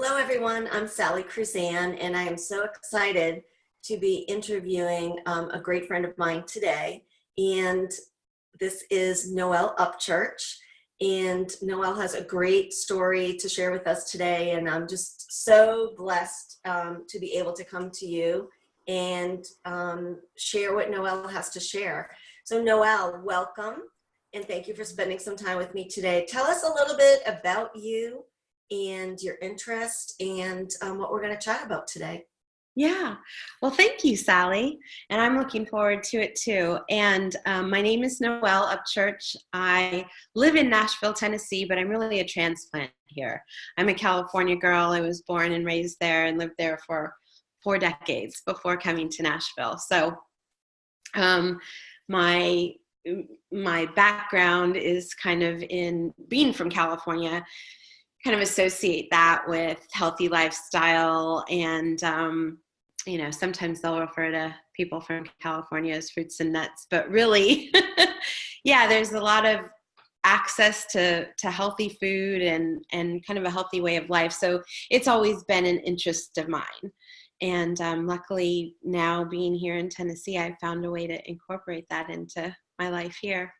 Hello, everyone. I'm Sally Crusan, and I am so excited to be interviewing a great friend of mine today. And this is Noelle Upchurch. And Noelle has a great story to share with us today. And I'm just so blessed to be able to come to you and share what Noelle has to share. So Noelle, welcome. And thank you for spending some time with me today. Tell us a little bit about you and your interest and what we're going to chat about today. Yeah. Well, thank you, Sally. And I'm looking forward to it too. And my name is Noelle Upchurch. I live in Nashville, Tennessee, but I'm really a transplant here. I'm a California girl. I was born and raised there and lived there for 4 decades before coming to Nashville. So my background is kind of in being from California, kind of associate that with healthy lifestyle. And, sometimes they'll refer to people from California as fruits and nuts, but really, yeah, there's a lot of access to healthy food and kind of a healthy way of life. So it's always been an interest of mine. And luckily now being here in Tennessee, I found a way to incorporate that into my life here.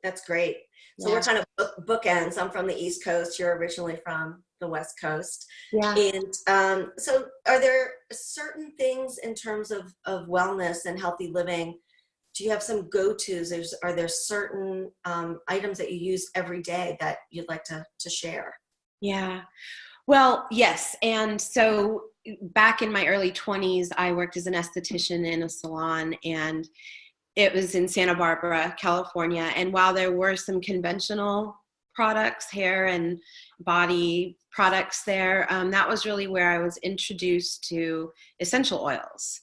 That's great. So Yeah. we're kind of bookends. I'm from the East Coast. You're originally from the West Coast. Yeah. And so are there certain things in terms of wellness and healthy living? Do you have some go-tos? Are there certain items that you use every day that you'd like to share? Yeah. Well, yes. And so back in my early 20s, I worked as an esthetician in a salon, and it was in Santa Barbara, California. And while there were some conventional products, hair and body products there, that was really where I was introduced to essential oils.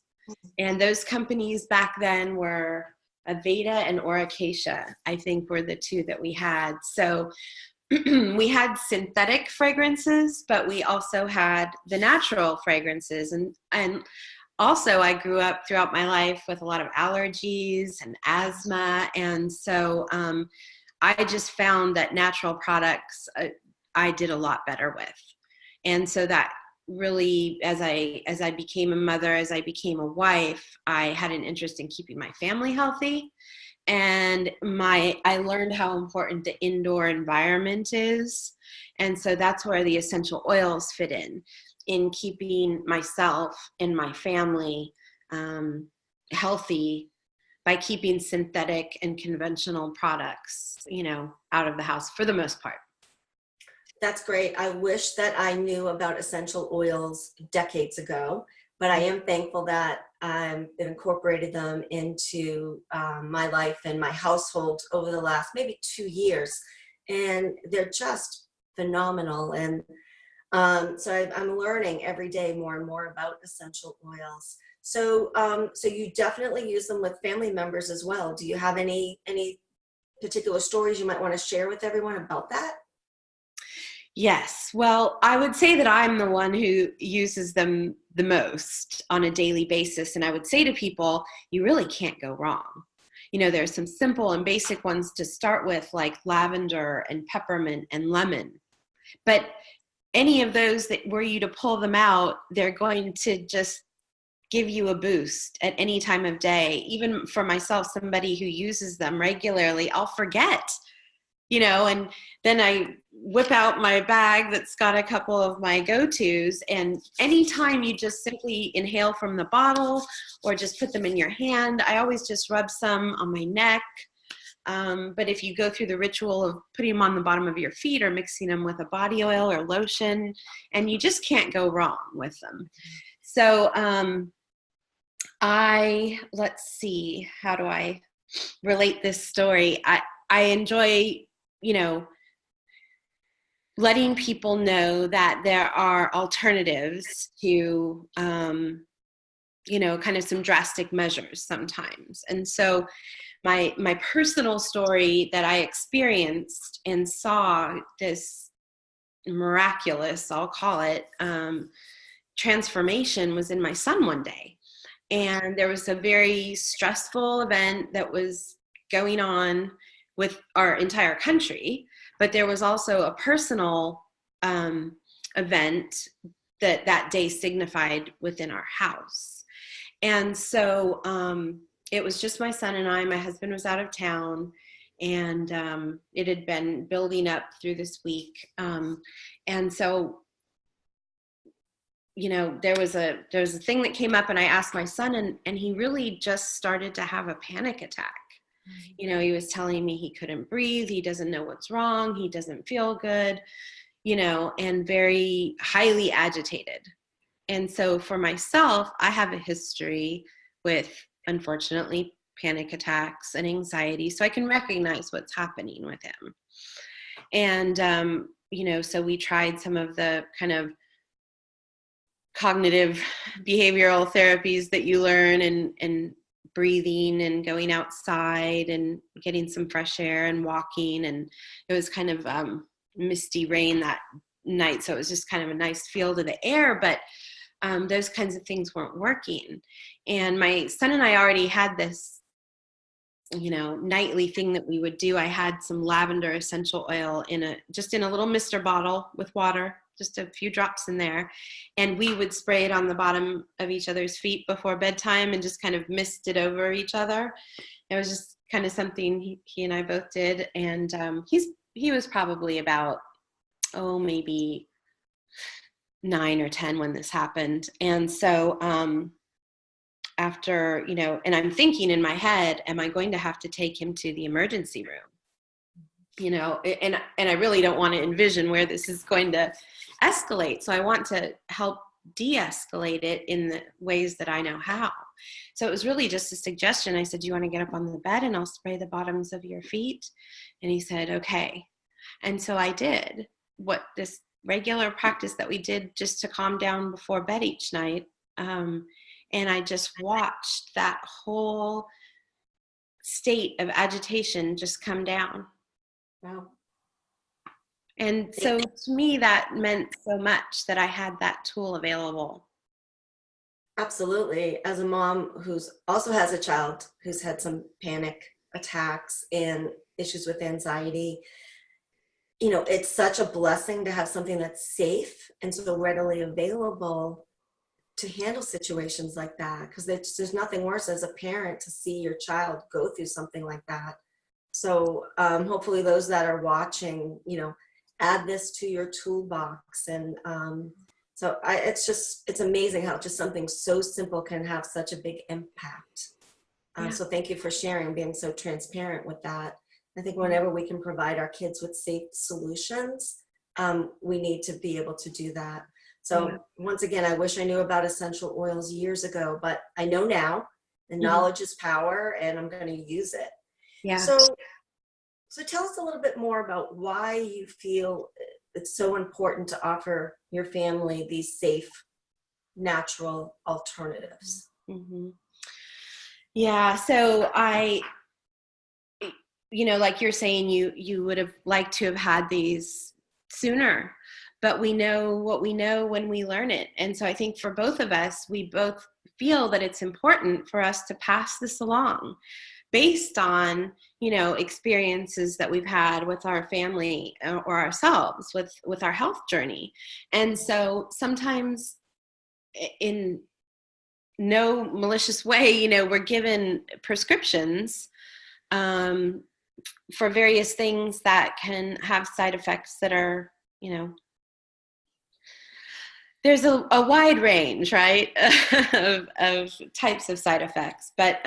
And those companies back then were Aveda and Oracacia, I think were the two that we had. So we had synthetic fragrances, but we also had the natural fragrances. And also, I grew up throughout my life with a lot of allergies and asthma, and so I just found that natural products I did a lot better with. And so that really, as I became a mother, as I became a wife, I had an interest in keeping my family healthy, and I learned how important the indoor environment is, and so that's where the essential oils fit in keeping myself and my family healthy by keeping synthetic and conventional products, out of the house for the most part. That's great. I wish that I knew about essential oils decades ago, but I am thankful that I've incorporated them into my life and my household over the last maybe 2 years. And they're just phenomenal. And so I'm learning every day more and more about essential oils. So you definitely use them with family members as well. Do you have any particular stories you might want to share with everyone about that? Yes. Well, I would say that I'm the one who uses them the most on a daily basis. And I would say to people, you really can't go wrong. There's some simple and basic ones to start with, like lavender and peppermint and lemon. But any of those that were you to pull them out, they're going to just give you a boost at any time of day. Even for myself, somebody who uses them regularly, I'll forget, and then I whip out my bag that's got a couple of my go-tos, and anytime you just simply inhale from the bottle or just put them in your hand, I always just rub some on my neck. But if you go through the ritual of putting them on the bottom of your feet or mixing them with a body oil or lotion, and you just can't go wrong with them. So let's see, how do I relate this story? I enjoy, letting people know that there are alternatives to, kind of some drastic measures sometimes. And so my personal story that I experienced and saw this miraculous, I'll call it, transformation was in my son one day. And there was a very stressful event that was going on with our entire country, but there was also a personal event that day signified within our house. And so it was just my son and I. My husband was out of town, and it had been building up through this week. And so, there was a thing that came up, and I asked my son, and he really just started to have a panic attack. He was telling me he couldn't breathe. He doesn't know what's wrong. He doesn't feel good, and very highly agitated. And so for myself, I have a history with, unfortunately, panic attacks and anxiety. So I can recognize what's happening with him. And, so we tried some of the kind of cognitive behavioral therapies that you learn, and breathing and going outside and getting some fresh air and walking. And it was kind of misty rain that night, so it was just kind of a nice feel to the air, but those kinds of things weren't working. And my son and I already had this nightly thing that we would do. I had some lavender essential oil in a little mister bottle with water, just a few drops in there, and we would spray it on the bottom of each other's feet before bedtime and just kind of mist it over each other. It was just kind of something he and I both did. And he was probably about maybe 9 or 10 when this happened. And so after, and I'm thinking in my head, am I going to have to take him to the emergency room? And I really don't want to envision where this is going to escalate. So I want to help de-escalate it in the ways that I know how. So it was really just a suggestion. I said, do you want to get up on the bed and I'll spray the bottoms of your feet? And he said, okay. And so I did what this regular practice that we did just to calm down before bed each night. And I just watched that whole state of agitation just come down. Wow. And so to me, that meant so much that I had that tool available. Absolutely. As a mom who's also has a child who's had some panic attacks and issues with anxiety, it's such a blessing to have something that's safe and so readily available to handle situations like that, because there's nothing worse as a parent to see your child go through something like that. So hopefully those that are watching, add this to your toolbox. And so it's amazing how just something so simple can have such a big impact. So thank you for sharing, being so transparent with that. I think whenever we can provide our kids with safe solutions, we need to be able to do that. So once again, I wish I knew about essential oils years ago, but I know now, and knowledge is power, and I'm going to use it. Yeah. So tell us a little bit more about why you feel it's so important to offer your family these safe, natural alternatives. Mm-hmm. Yeah. So like you're saying, you would have liked to have had these sooner, but we know what we know when we learn it. And so I think for both of us, we both feel that it's important for us to pass this along based on, experiences that we've had with our family or ourselves with our health journey. And so sometimes, in no malicious way, we're given prescriptions for various things that can have side effects that are, there's a wide range, right, of types of side effects. But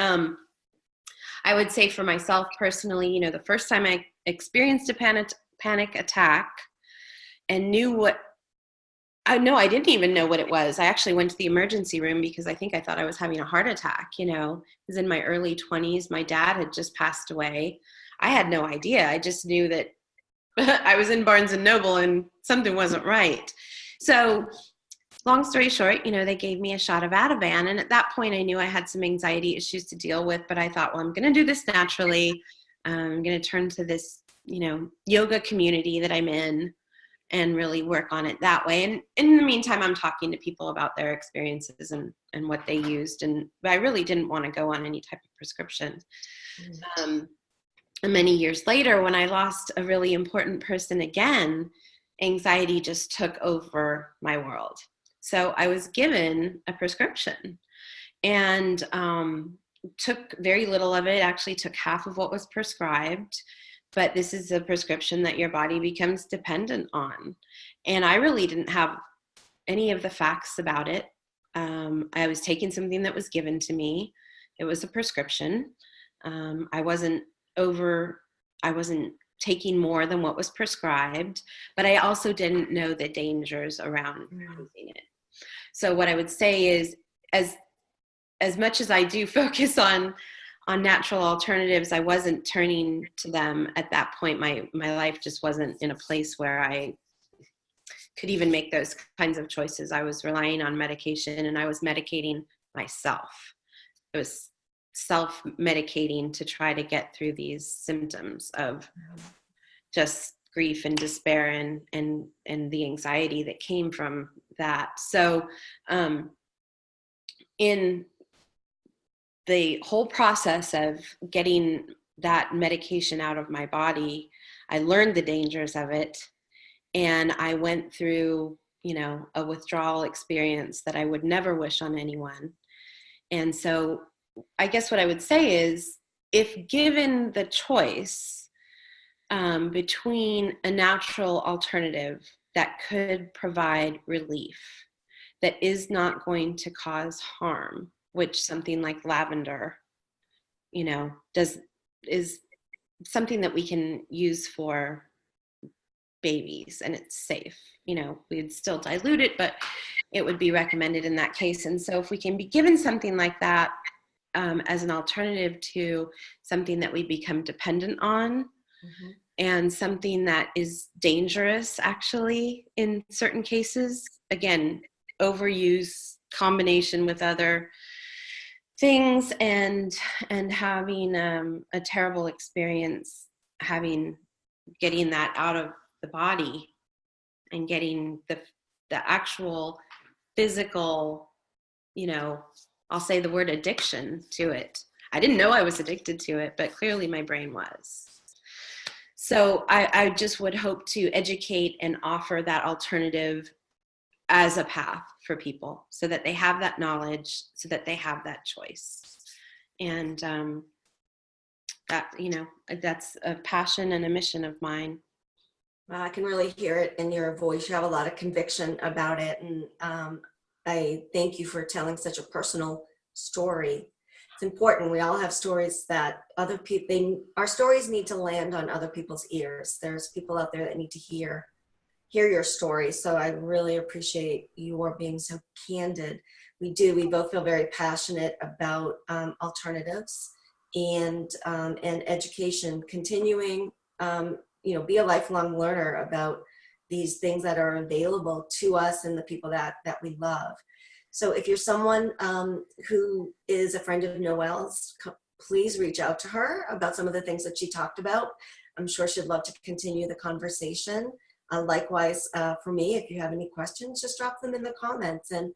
I would say for myself personally, the first time I experienced a panic attack and I didn't even know what it was. I actually went to the emergency room because I thought I was having a heart attack. I was in my early 20s. My dad had just passed away. I had no idea. I just knew that I was in Barnes and Noble and something wasn't right. So long story short, they gave me a shot of Ativan. And at that point I knew I had some anxiety issues to deal with, but I thought, well, I'm going to do this naturally. I'm going to turn to this, yoga community that I'm in and really work on it that way. And in the meantime, I'm talking to people about their experiences and what they used. And I really didn't want to go on any type of prescription. And many years later, when I lost a really important person again, anxiety just took over my world. So I was given a prescription and took very little of it, actually took half of what was prescribed. But this is a prescription that your body becomes dependent on. And I really didn't have any of the facts about it. I was taking something that was given to me. It was a prescription. I wasn't taking more than what was prescribed, but I also didn't know the dangers around using it. So what I would say is, as much as I do focus on natural alternatives, I wasn't turning to them at that point. My life just wasn't in a place where I could even make those kinds of choices. I was relying on medication, and I was medicating myself. It was self-medicating to try to get through these symptoms of just grief and despair and the anxiety that came from that. So in the whole process of getting that medication out of my body, I learned the dangers of it. And I went through, a withdrawal experience that I would never wish on anyone. And so I guess what I would say is, if given the choice between a natural alternative that could provide relief, that is not going to cause harm, which something like lavender, is something that we can use for babies, and it's safe. We'd still dilute it, but it would be recommended in that case. And so if we can be given something like that as an alternative to something that we become dependent on, and something that is dangerous actually in certain cases, again, overuse, combination with other things, and having a terrible experience getting that out of the body and getting the actual physical, I'll say the word addiction to it. I didn't know I was addicted to it, but clearly my brain was. So I just would hope to educate and offer that alternative as a path for people, so that they have that knowledge, so that they have that choice. And that's a passion and a mission of mine. Well, I can really hear it in your voice. You have a lot of conviction about it. And I thank you for telling such a personal story. It's important. We all have stories that other people, our stories need to land on other people's ears. There's people out there that need to hear your story. So I really appreciate your being so candid. We both feel very passionate about alternatives and education, continuing, be a lifelong learner about these things that are available to us and the people that we love. So if you're someone who is a friend of Noelle's, please reach out to her about some of the things that she talked about. I'm sure she'd love to continue the conversation. Likewise, for me, if you have any questions, just drop them in the comments and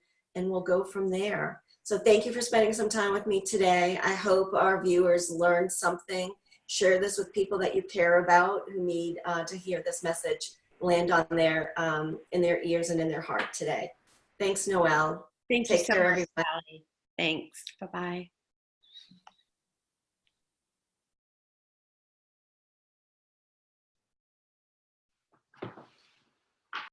we'll go from there. So thank you for spending some time with me today. I hope our viewers learned something. Share this with people that you care about who need to hear this message land on in their ears and in their heart today. Thanks, Noelle. Thank you so much, Sally. Thanks. Bye-bye.